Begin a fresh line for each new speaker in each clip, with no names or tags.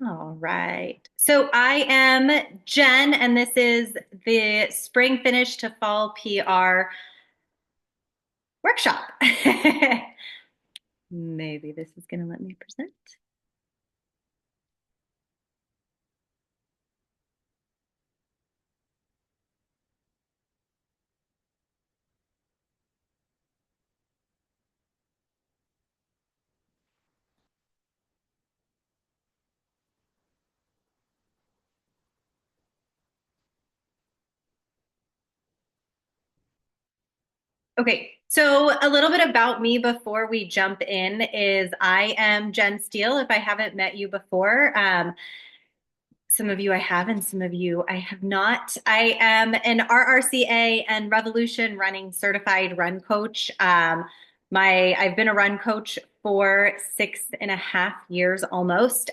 All right. So I am Jen, and this is the Spring Finish to Fall PR workshop. Maybe this is going to let me present. Okay, so a little bit about me before we jump in is I am Jen Steele. If I haven't met you before, some of you I have, and some of you I have not. I am an RRCA and Revolution Running certified run coach. I've been a run coach for 6.5 years almost.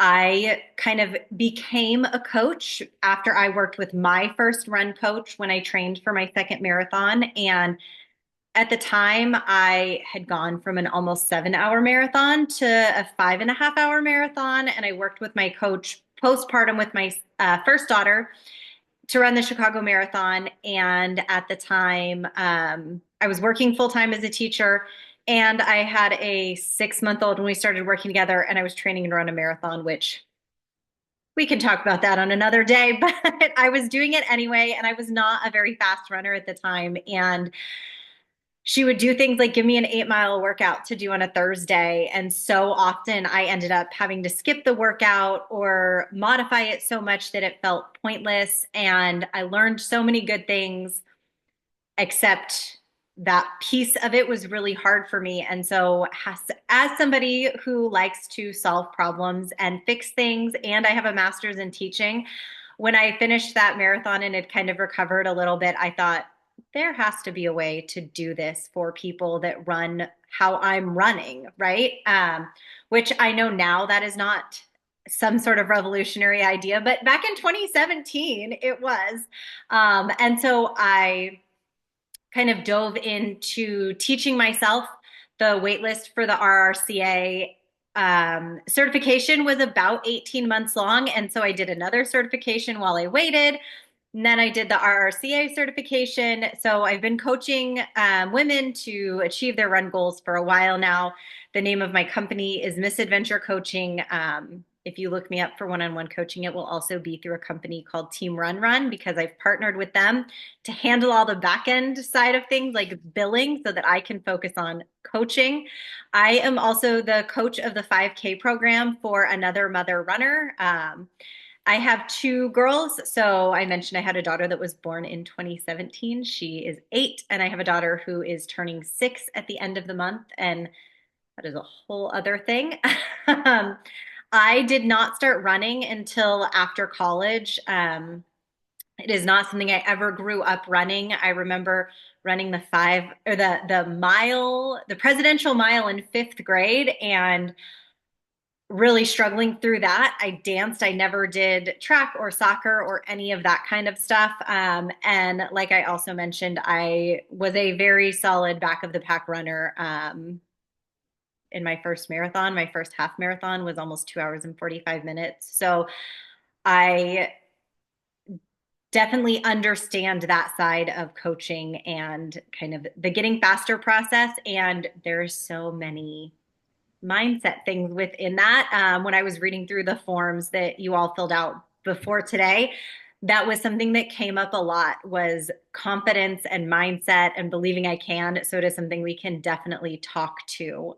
I kind of became a coach after I worked with my first run coach when I trained for my second marathon. And at the time, I had gone from an almost 7 hour marathon to a 5.5 hour marathon. And I worked with my coach postpartum with my first daughter to run the Chicago Marathon. And at the time, I was working full time as a teacher. And I had a 6 month old when we started working together, and I was training to run a marathon, which we can talk about that on another day. But I was doing it anyway. And I was not a very fast runner at the time. And she would do things like give me an 8 mile workout to do on a Thursday. And so often I ended up having to skip the workout or modify it so much that it felt pointless. And I learned so many good things, except that piece of it was really hard for me. And so, as somebody who likes to solve problems and fix things, and I have a master's in teaching, when I finished that marathon and had kind of recovered a little bit, I thought there has to be a way to do this for people that run how I'm running, right? Which I know now that is not some sort of revolutionary idea, but back in 2017, it was. And so I kind of dove into teaching myself. The waitlist for the RRCA certification was about 18 months long. And so I did another certification while I waited. And then I did the RRCA certification. So I've been coaching women to achieve their run goals for a while now. The name of my company is Misadventure Coaching. If you look me up for one-on-one coaching, it will also be through a company called Team Run Run, because I've partnered with them to handle all the back end side of things like billing so that I can focus on coaching. I am also the coach of the 5K program for another mother runner. I have two girls. So I mentioned I had a daughter that was born in 2017. She is 8, and I have a daughter who is turning 6 at the end of the month. And that is a whole other thing. um, I did not start running until after college. It is not something I ever grew up running. I remember running the five or the mile, the presidential mile in fifth grade, and really struggling through that. I danced. I never did track or soccer or any of that kind of stuff. And like I also mentioned, I was a very solid back of the pack runner. In my first marathon, my first half marathon was almost 2 hours and 45 minutes. So I definitely understand that side of coaching and kind of the getting faster process. And there's so many mindset things within that. When I was reading through the forms that you all filled out before today, that was something that came up a lot, was confidence and mindset and believing I can. So it is something we can definitely talk to,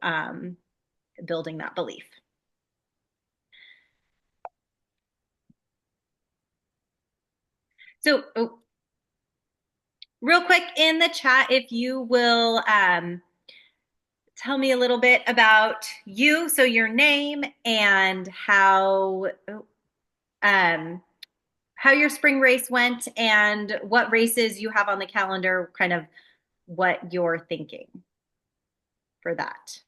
building that belief. So, oh, real quick in the chat, if you will tell me a little bit about you, so your name and um, how your spring race went and what races you have on the calendar, kind of what you're thinking for that.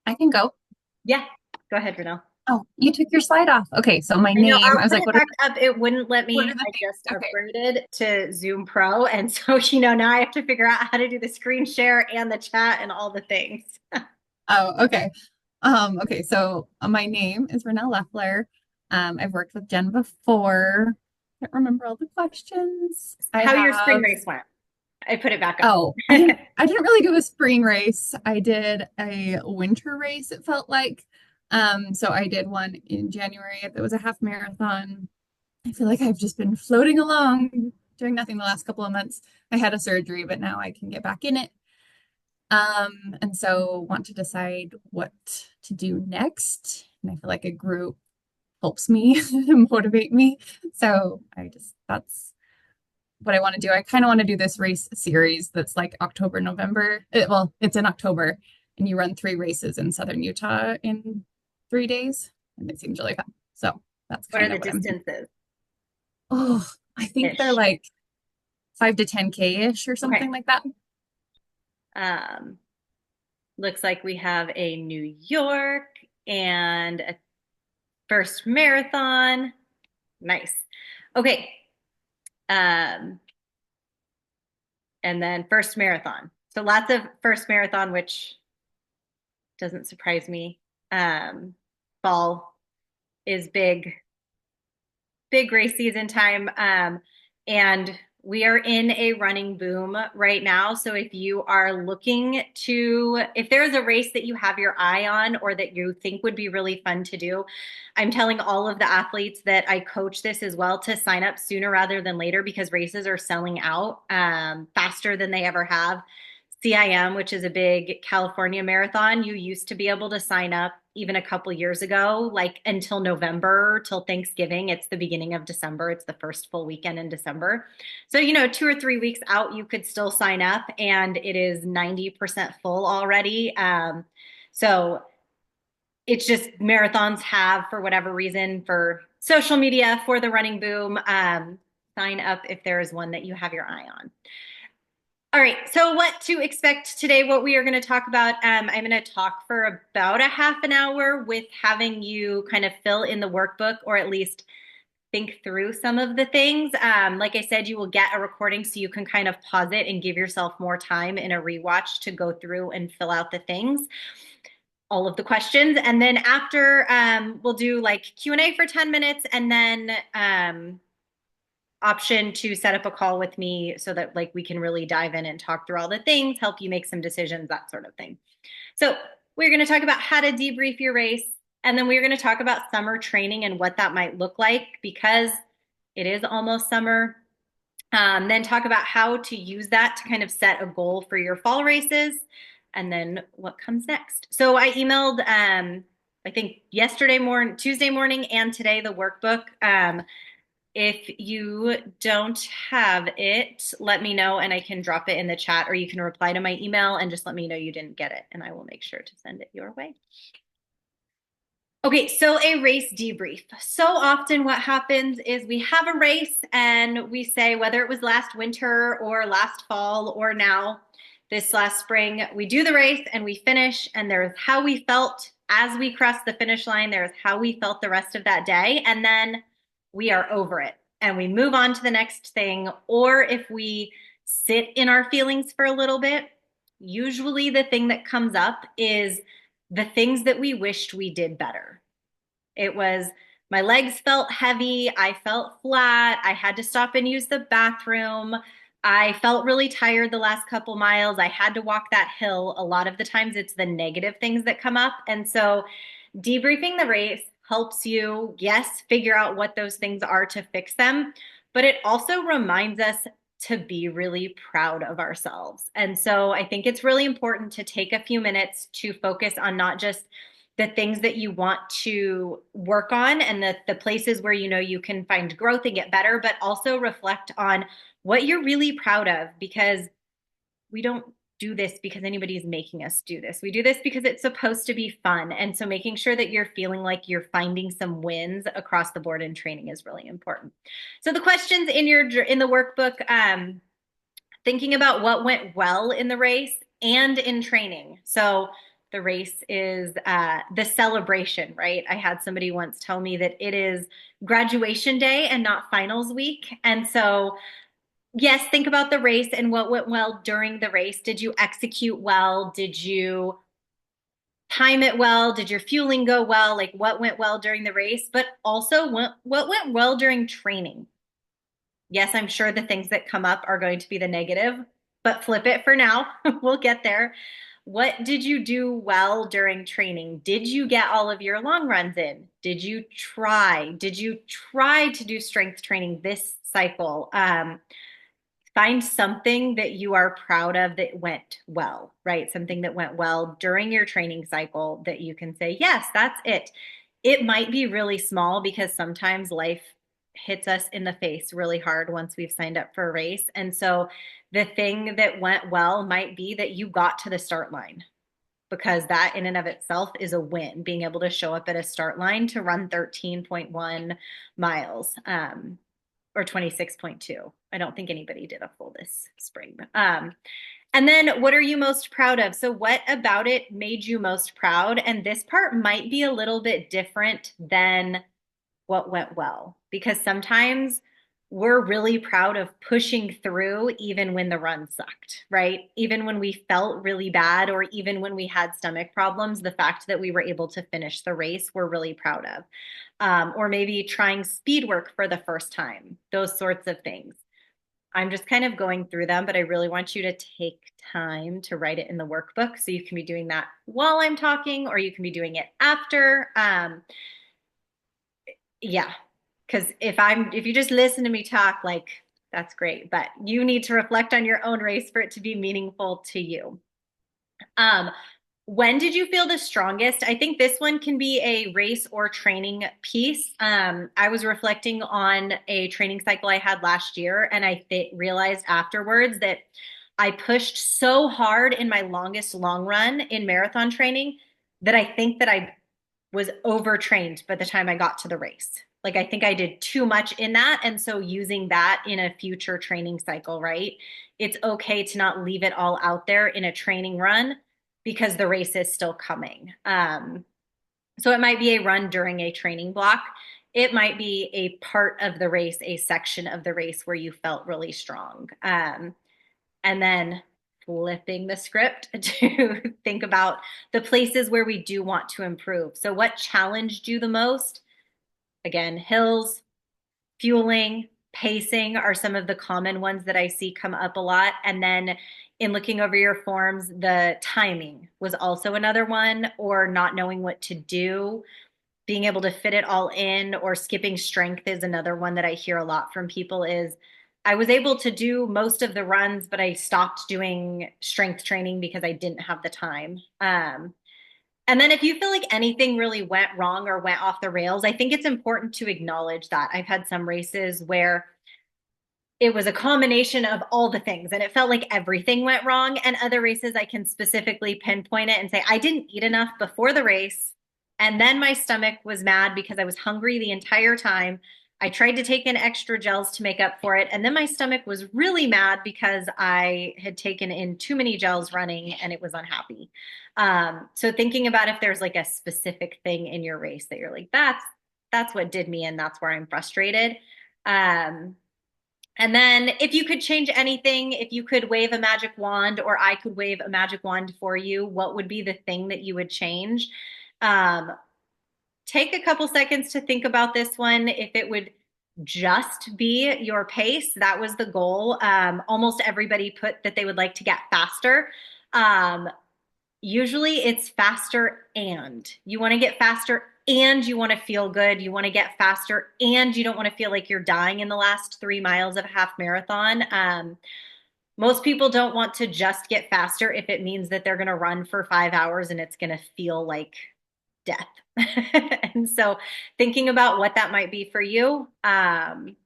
I can go.
Yeah, go ahead, Renelle.
Oh, you took your slide off. Okay, so my
I know
name,
I'll
I was
put
like,
it back up. It wouldn't let
what
me.
are the
I
things?
just
Okay.
upgraded to Zoom Pro. And so, now I have to figure out how to do the screen share and the chat and all the things.
Oh, okay. Okay, so my name is Renelle Leffler. I've worked with Jen before. Can't remember all the questions. I
How your spring
have,
race went. I put it back up.
oh, I didn't really do a spring race. I did a winter race, it felt like. So I did one in January. It was a half marathon. I feel like I've just been floating along, doing nothing the last couple of months. I had a surgery, but now I can get back in it. And so want to decide what to do next. And I feel like a group helps me motivate me. So that's what I want to do. I kind of want to do this race series that's like October, November. Well, it's in October, and you run 3 races in Southern Utah in 3 days. And it seems really fun. So that's
What are
kind
the
of what I'm thinking.
distances
Oh, I think they're
ish?
like 5 to 10K-ish or
Okay.
something like that.
Um, Looks like we have a New York and a first marathon. Nice. Okay. Um, and then first marathon. So lots of first marathon, which doesn't surprise me. Um, Fall is big race season time. And we are in a running boom right now. So if you are looking to, if there's a race that you have your eye on or that you think would be really fun to do, I'm telling all of the athletes that I coach this as well to sign up sooner rather than later because races are selling out faster than they ever have. CIM, which is a big California marathon, you used to be able to sign up even a couple years ago, like until November, till Thanksgiving. It's the beginning of December. It's the first full weekend in December. So, 2 or 3 weeks out, you could still sign up, and it is 90% full already. So it's just marathons have, for whatever reason, for social media, for the running boom, sign up if there is one that you have your eye on. All right, so what to expect today, what we are going to talk about. I'm going to talk for about a half an hour with having you kind of fill in the workbook or at least think through some of the things. Like I said, you will get a recording so you can kind of pause it and give yourself more time in a rewatch to go through and fill out the things, all of the questions. And then after, we'll do like Q&A for 10 minutes and then option to set up a call with me so that like we can really dive in and talk through all the things, help you make some decisions, that sort of thing. So we're going to talk about how to debrief your race, and then we're going to talk about summer training and what that might look like because it is almost summer. Then talk about how to use that to kind of set a goal for your fall races, and then what comes next. So I emailed, I think yesterday morning, Tuesday morning, and today the workbook. If you don't have it, let me know and I can drop it in the chat, or you can reply to my email and just let me know you didn't get it, and I will make sure to send it your way. Okay, so a race debrief. So often, what happens is we have a race and we say, whether it was last winter or last fall or now, this last spring, we do the race and we finish, and there's how we felt as we crossed the finish line, there's how we felt the rest of that day, and then we are over it and we move on to the next thing. Or if we sit in our feelings for a little bit, usually the thing that comes up is the things that we wished we did better. It was my legs felt heavy. I felt flat. I had to stop and use the bathroom. I felt really tired the last couple miles. I had to walk that hill. A lot of the times it's the negative things that come up. And so debriefing the race helps you, yes, figure out what those things are to fix them, but it also reminds us to be really proud of ourselves. And so I think it's really important to take a few minutes to focus on not just the things that you want to work on and the places where you can find growth and get better, but also reflect on what you're really proud of, because we don't do this because anybody is making us do this. We do this because it's supposed to be fun. And so making sure that you're feeling like you're finding some wins across the board in training is really important. So the questions in the workbook, thinking about what went well in the race and in training. So The race is the celebration, right? I had somebody once tell me that it is graduation day and not finals week. And so, yes, think about the race and what went well during the race. Did you execute well? Did you time it well? Did your fueling go well? Like what went well during the race, but also what went well during training? Yes, I'm sure the things that come up are going to be the negative, but flip it for now. We'll get there. What did you do well during training? Did you get all of your long runs in? Did you try? Did you try to do strength training this cycle? Find something that you are proud of that went well, right? Something that went well during your training cycle that you can say, yes, that's it. It might be really small because sometimes life hits us in the face really hard once we've signed up for a race. And so the thing that went well might be that you got to the start line, because that in and of itself is a win, being able to show up at a start line to run 13.1 miles. Or 26.2. I don't think anybody did a full this spring. And then what are you most proud of? So what about it made you most proud? And this part might be a little bit different than what went well, because sometimes we're really proud of pushing through even when the run sucked, right? Even when we felt really bad, or even when we had stomach problems, the fact that we were able to finish the race, we're really proud of. Or maybe trying speed work for the first time, those sorts of things. I'm just kind of going through them, but I really want you to take time to write it in the workbook. So you can be doing that while I'm talking, or you can be doing it after. Yeah, because if you just listen to me talk, like that's great, but you need to reflect on your own race for it to be meaningful to you. Um, when did you feel the strongest? I think this one can be a race or training piece. I was reflecting on a training cycle I had last year, and I realized afterwards that I pushed so hard in my longest long run in marathon training that I think that I was overtrained by the time I got to the race. Like I think I did too much in that. And so using that in a future training cycle, right? It's okay to not leave it all out there in a training run because the race is still coming. So it might be a run during a training block. It might be a part of the race, a section of the race where you felt really strong. And then flipping the script to think about the places where we do want to improve. So, what challenged you the most? Again, hills, fueling, pacing are some of the common ones that I see come up a lot. And then in looking over your forms, the timing was also another one, or not knowing what to do, being able to fit it all in, or skipping strength is another one that I hear a lot from people is I was able to do most of the runs, but I stopped doing strength training because I didn't have the time. And then if you feel like anything really went wrong or went off the rails, I think it's important to acknowledge that. I've had some races where it was a combination of all the things and it felt like everything went wrong. And other races, I can specifically pinpoint it and say, I didn't eat enough before the race. And then my stomach was mad because I was hungry the entire time. I tried to take in extra gels to make up for it. And then my stomach was really mad because I had taken in too many gels running and it was unhappy. So thinking about if there's like a specific thing in your race that you're like, that's what did me in, that's where I'm frustrated. And then if you could change anything, if you could wave a magic wand or I could wave a magic wand for you, what would be the thing that you would change? Take a couple seconds to think about this one. If it would just be your pace, that was the goal. Almost everybody put that they would like to get faster. Usually it's faster and you want to get faster and you want to feel good. You want to get faster and you don't want to feel like you're dying in the last 3 miles of a half marathon. Most people don't want to just get faster if it means that they're going to run for 5 hours and it's going to feel like death. And so thinking about what that might be for you. And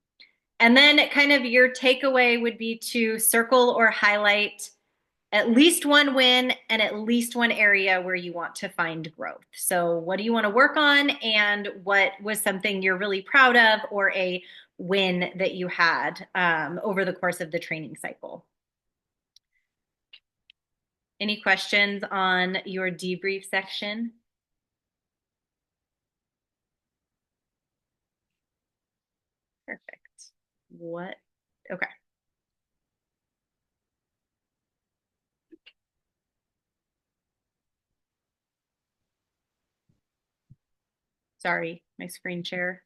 then kind of your takeaway would be to circle or highlight at least one win and at least one area where you want to find growth. So what do you want to work on and what was something you're really proud of or a win that you had over the course of the training cycle? Any questions on your debrief section? Perfect. What? Okay. Sorry, my screen share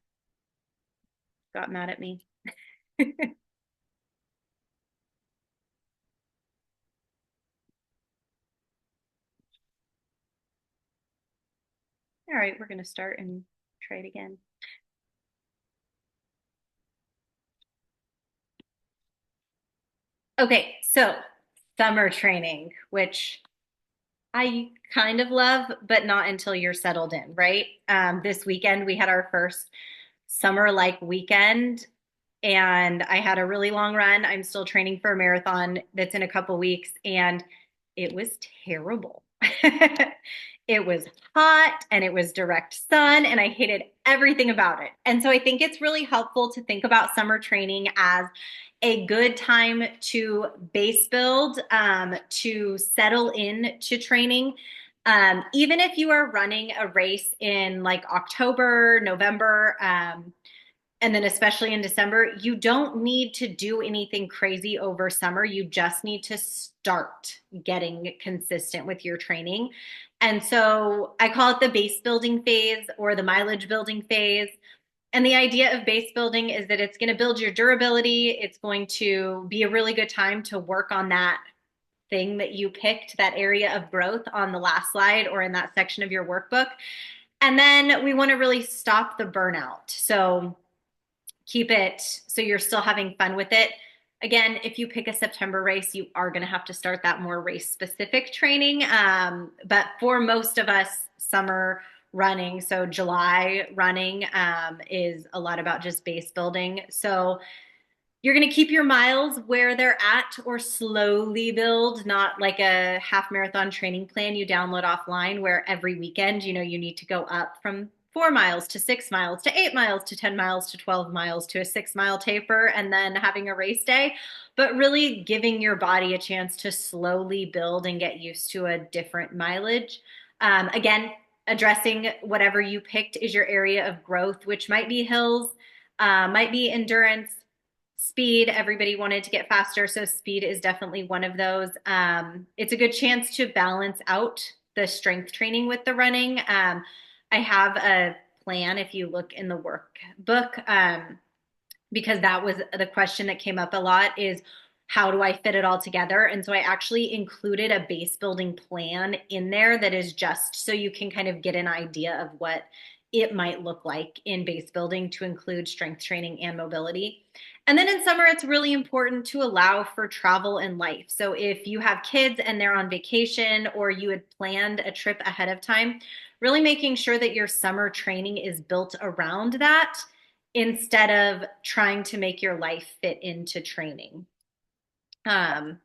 got mad at me. All right, we're going to start and try it again. Okay, so summer training, which I kind of love, but not until you're settled in, right? This weekend, we had our first summer like weekend, and I had a really long run. I'm still training for a marathon that's in a couple weeks, and it was terrible. It was hot and it was direct sun, and I hated everything about it. And so I think it's really helpful to think about summer training as a good time to base build, to settle in to training. Even if you are running a race in like October, November, and then especially in December, you don't need to do anything crazy over summer. You just need to start getting consistent with your training. And so I call it the base building phase or the mileage building phase. And the idea of base building is that it's going to build your durability. It's going to be a really good time to work on that thing that you picked, that area of growth on the last slide or in that section of your workbook. And then we want to really stop the burnout. So keep it so you're still having fun with it. Again, if you pick a September race, you are going to have to start that more race specific training. But for most of us, summer running, so July running, is a lot about just base building. So you're going to keep your miles where they're at or slowly build, not like a half marathon training plan you download offline where every weekend, you need to go up from 4 miles to 6 miles to 8 miles to 10 miles to 12 miles to a 6 mile taper and then having a race day, but really giving your body a chance to slowly build and get used to a different mileage. Again, addressing whatever you picked is your area of growth, which might be hills, might be endurance, speed. Everybody wanted to get faster, so speed is definitely one of those. It's a good chance to balance out the strength training with the running. I have a plan if you look in the workbook, because that was the question that came up a lot is how do I fit it all together? And so I actually included a base building plan in there that is just so you can kind of get an idea of what it might look like in base building to include strength training and mobility. And then in summer, it's really important to allow for travel and life. So if you have kids and they're on vacation or you had planned a trip ahead of time, really making sure that your summer training is built around that instead of trying to make your life fit into training. Um,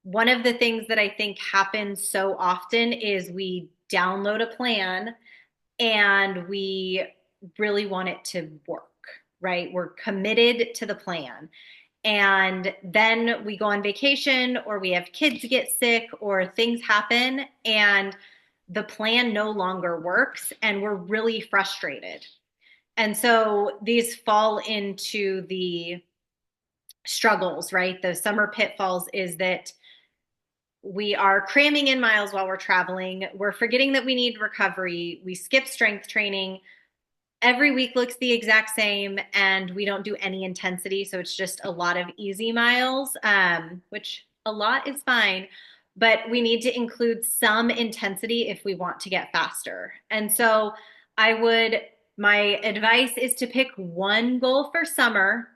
One of the things that I think happens so often is we download a plan and we really want it to work, right? We're committed to the plan. And then we go on vacation or we have kids get sick or things happen and the plan no longer works and we're really frustrated. And so these fall into the struggles, right? The summer pitfalls is that we are cramming in miles while we're traveling. We're forgetting that we need recovery. We skip strength training. Every week looks the exact same, and we don't do any intensity. So it's just a lot of easy miles, which a lot is fine. But we need to include some intensity if we want to get faster. And so my advice is to pick one goal for summer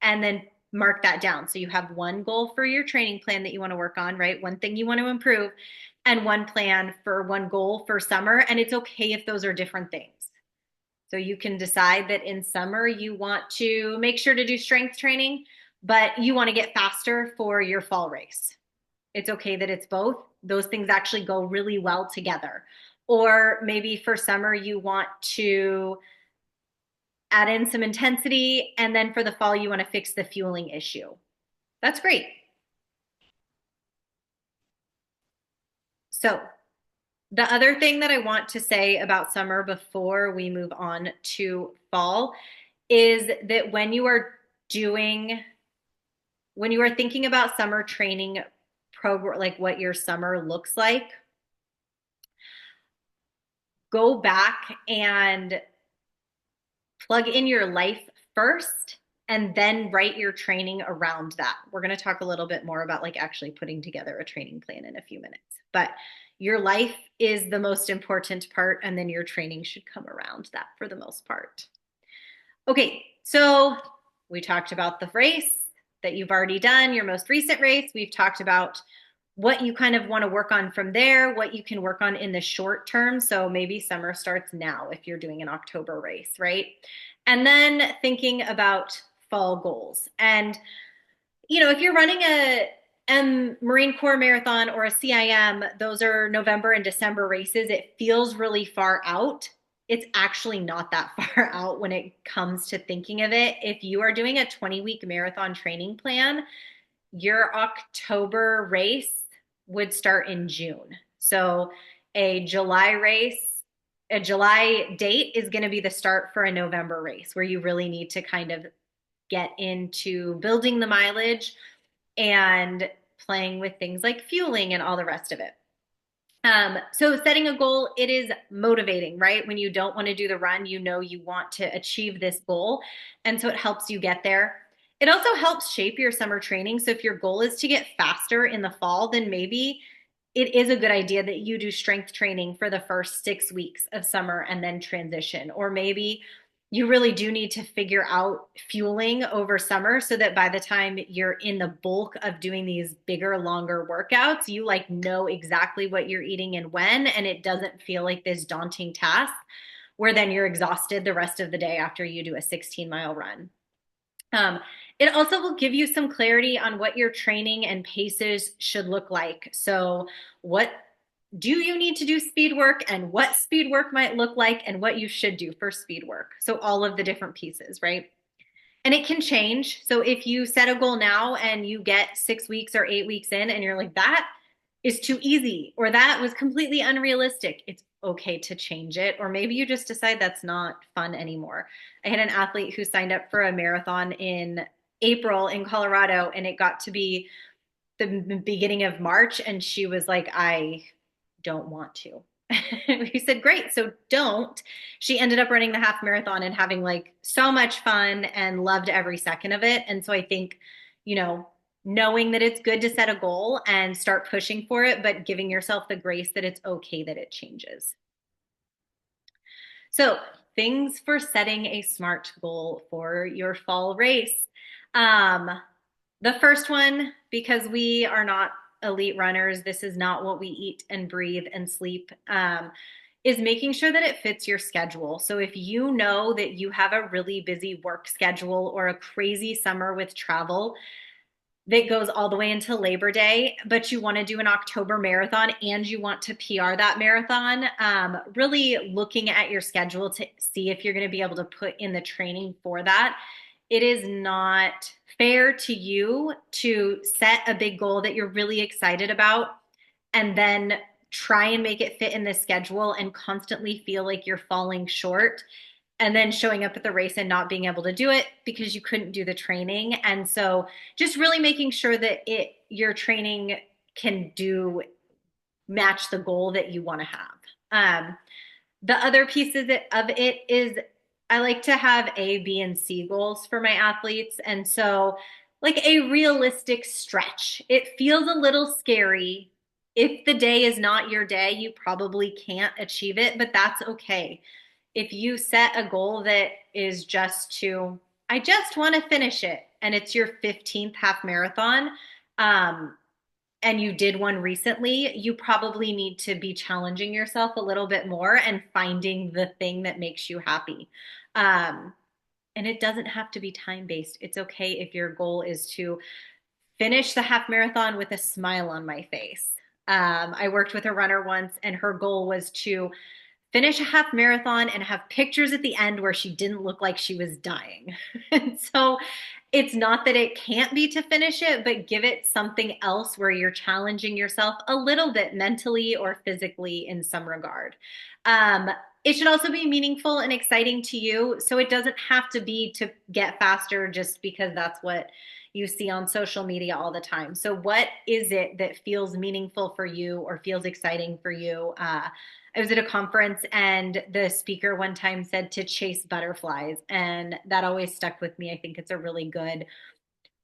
and then mark that down. So you have one goal for your training plan that you want to work on, right? One thing you want to improve, and one plan for one goal for summer. And it's okay if those are different things. So you can decide that in summer you want to make sure to do strength training, but you want to get faster for your fall race. It's okay that it's both. Those things actually go really well together. Or maybe for summer you want to add in some intensity, and then for the fall, you want to fix the fueling issue. That's great. So the other thing that I want to say about summer before we move on to fall is that doing, when you are thinking about summer training program, like what your summer looks like, go back and plug in your life first and then write your training around that. We're going to talk a little bit more about like actually putting together a training plan in a few minutes. But your life is the most important part, and then your training should come around that for the most part. Okay, so we talked about the race that you've already done, your most recent race. We've talked about what you kind of want to work on from there, what you can work on in the short term. So maybe summer starts now if you're doing an October race, right? And then thinking about fall goals. And, if you're running a Marine Corps marathon or a CIM, those are November and December races. It feels really far out. It's actually not that far out when it comes to thinking of it. If you are doing a 20-week marathon training plan, your October race would start in June. So a July race, a July date is going to be the start for a November race where you really need to kind of get into building the mileage and playing with things like fueling and all the rest of it. So setting a goal, it is motivating, right? When you don't want to do the run, you want to achieve this goal. And so it helps you get there. It also helps shape your summer training. So if your goal is to get faster in the fall, then maybe it is a good idea that you do strength training for the first 6 weeks of summer and then transition. Or maybe you really do need to figure out fueling over summer so that by the time you're in the bulk of doing these bigger, longer workouts, you like know exactly what you're eating and when, and it doesn't feel like this daunting task where then you're exhausted the rest of the day after you do a 16-mile run. It also will give you some clarity on what your training and paces should look like. So, what do you need to do speed work, and what speed work might look like, and what you should do for speed work? So, all of the different pieces, right? And it can change. So, if you set a goal now and you get 6 weeks or 8 weeks in, and you're like, that is too easy, or that was completely unrealistic, it's okay to change it. Or maybe you just decide that's not fun anymore. I had an athlete who signed up for a marathon in April in Colorado, and it got to be the beginning of March, and she was like, I don't want to. We said, great, so don't. She ended up running the half marathon and having like so much fun and loved every second of it. And so I think, knowing that it's good to set a goal and start pushing for it, but giving yourself the grace that it's okay that it changes. So, things for setting a SMART goal for your fall race. Um, the first one, because we are not elite runners, this is not what we eat and breathe and sleep, is making sure that it fits your schedule. So if you know that you have a really busy work schedule or a crazy summer with travel that goes all the way until Labor Day, but you want to do an October marathon and you want to PR that marathon, really looking at your schedule to see if you're going to be able to put in the training for that. It is not fair to you to set a big goal that you're really excited about and then try and make it fit in the schedule and constantly feel like you're falling short and then showing up at the race and not being able to do it because you couldn't do the training. And so just really making sure that your training can match the goal that you want to have. The other pieces of it is I like to have A, B, and C goals for my athletes. And so like a realistic stretch. It feels a little scary. If the day is not your day, you probably can't achieve it, but that's okay. If you set a goal that is I just want to finish it, and it's your 15th half marathon, and you did one recently, you probably need to be challenging yourself a little bit more and finding the thing that makes you happy. And it doesn't have to be time based. It's okay if your goal is to finish the half marathon with a smile on my face. I worked with a runner once, and her goal was to finish a half marathon and have pictures at the end where she didn't look like she was dying. And so it's not that it can't be to finish it, but give it something else where you're challenging yourself a little bit mentally or physically in some regard. Um, it should also be meaningful and exciting to you. So it doesn't have to be to get faster just because that's what you see on social media all the time. So, what is it that feels meaningful for you or feels exciting for you? I was at a conference and the speaker one time said to chase butterflies, and that always stuck with me. I think it's a really good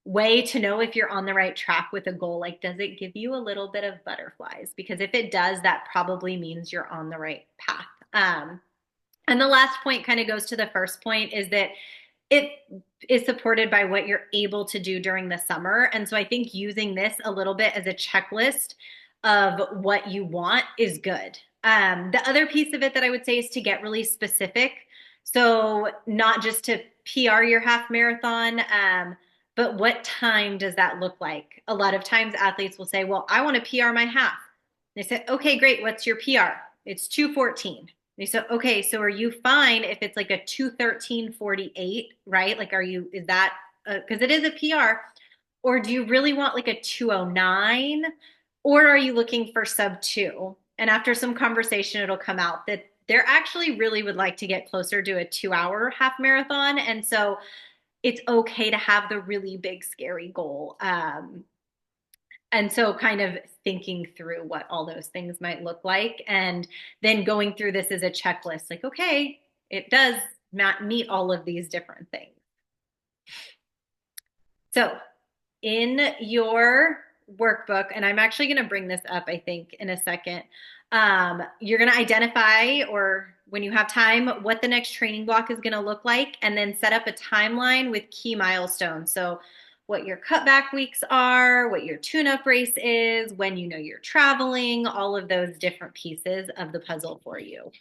way to know if you're on the right track with a goal. Like, does it give you a little bit of butterflies? Because if it does, that probably means you're on the right path. And the last point kind of goes to the first point is that it is supported by what you're able to do during the summer. And so I think using this a little bit as a checklist of what you want is good. The other piece of it that I would say is to get really specific. So not just to PR your half marathon, but what time does that look like? A lot of times athletes will say, well, I want to PR my half. They say, okay, great. What's your PR? It's 2:14. They said, okay, so are you fine if it's like a 2:13:48, right? Like, is that, because it is a PR, or do you really want like a 2:09, or are you looking for sub two? And after some conversation, it'll come out that they're actually really would like to get closer to a 2 hour half marathon. And so it's okay to have the really big, scary goal. And so kind of thinking through what all those things might look like and then going through this as a checklist like, okay, it does not meet all of these different things. So in your workbook, and I'm actually going to bring this up, I think, in a second, you're going to identify, or when you have time, what the next training block is going to look like, and then set up a timeline with key milestones. So what your cutback weeks are, what your tune-up race is, when you know you're traveling, all of those different pieces of the puzzle for you.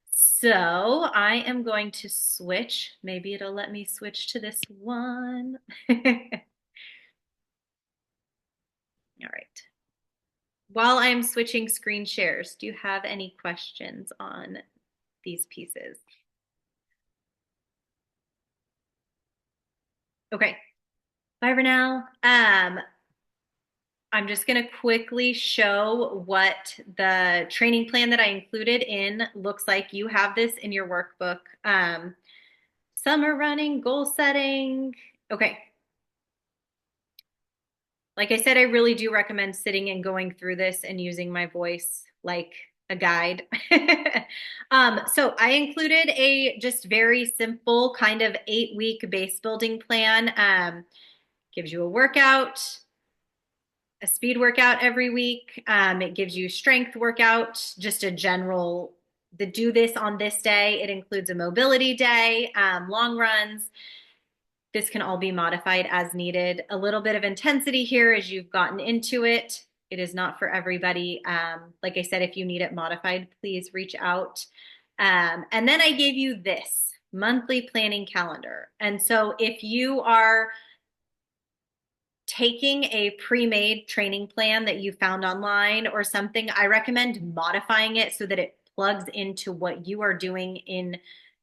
So I am going to switch. Maybe it'll let me switch to this one. All right. While I'm switching screen shares, do you have any questions on these pieces? Okay. Bye for now. I'm just going to quickly show what the training plan that I included in looks like. You have this in your workbook. Summer running, goal setting. Okay. Like I said, I really do recommend sitting and going through this and using my voice like a guide. So I included a just very simple kind of 8-week base building plan. Gives you a workout, a speed workout every week. It gives you strength workout, just a general, the do this on this day. It includes a mobility day, long runs. This can all be modified as needed. A little bit of intensity here as you've gotten into it. It is not for everybody. Like I said, if you need it modified, please reach out. And then I gave you this monthly planning calendar. And so if you are taking a pre-made training plan that you found online or something, I recommend modifying it so that it plugs into what you are doing in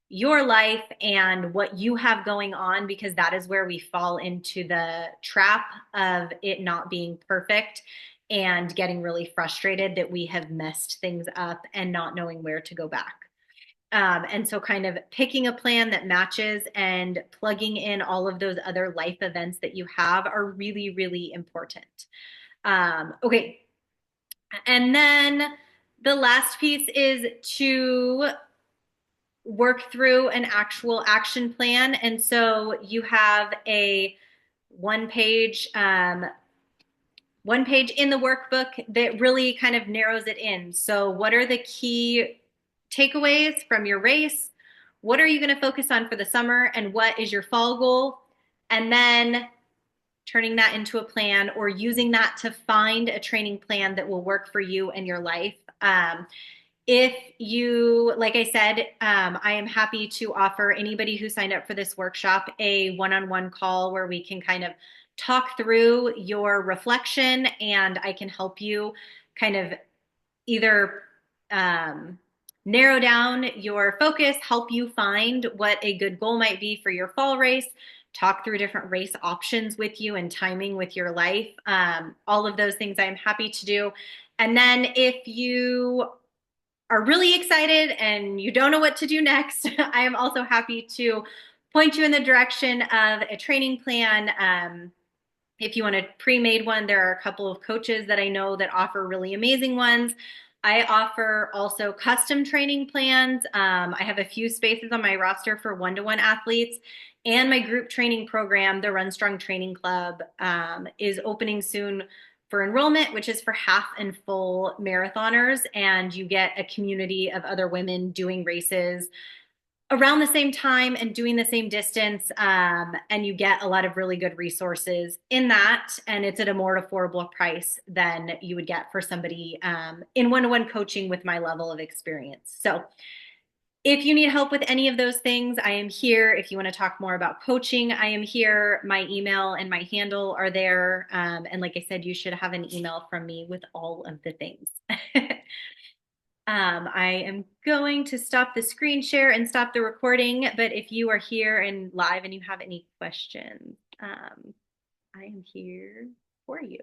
your life and what you have going on, because that is where we fall into the trap of it not being perfect and getting really frustrated that we have messed things up and not knowing where to go back. And so kind of picking a plan that matches and plugging in all of those other life events that you have are really, really important. Okay. And then the last piece is to work through an actual action plan. And so you have a one page in the workbook that really kind of narrows it in. So what are the key takeaways from your race? What are you going to focus on for the summer? And what is your fall goal? And then turning that into a plan or using that to find a training plan that will work for you and your life. If you, like I said, I am happy to offer anybody who signed up for this workshop a one-on-one call where we can kind of talk through your reflection and I can help you kind of either narrow down your focus, help you find what a good goal might be for your fall race, talk through different race options with you and timing with your life. All of those things I'm happy to do. And then if you are really excited and you don't know what to do next, I am also happy to point you in the direction of a training plan. If you want a pre-made one, there are a couple of coaches that I know that offer really amazing ones. I offer also custom training plans. I have a few spaces on my roster for one-to-one athletes, and my group training program, the Run Strong Training Club, is opening soon for enrollment, which is for half and full marathoners. And you get a community of other women doing races around the same time and doing the same distance. And you get a lot of really good resources in that. And it's at a more affordable price than you would get for somebody in one-to-one coaching with my level of experience. So if you need help with any of those things, I am here. If you want to talk more about coaching, I am here. My email and my handle are there. And like I said, you should have an email from me with all of the things. I am going to stop the screen share and stop the recording, but if you are here and live and you have any questions, I am here for you.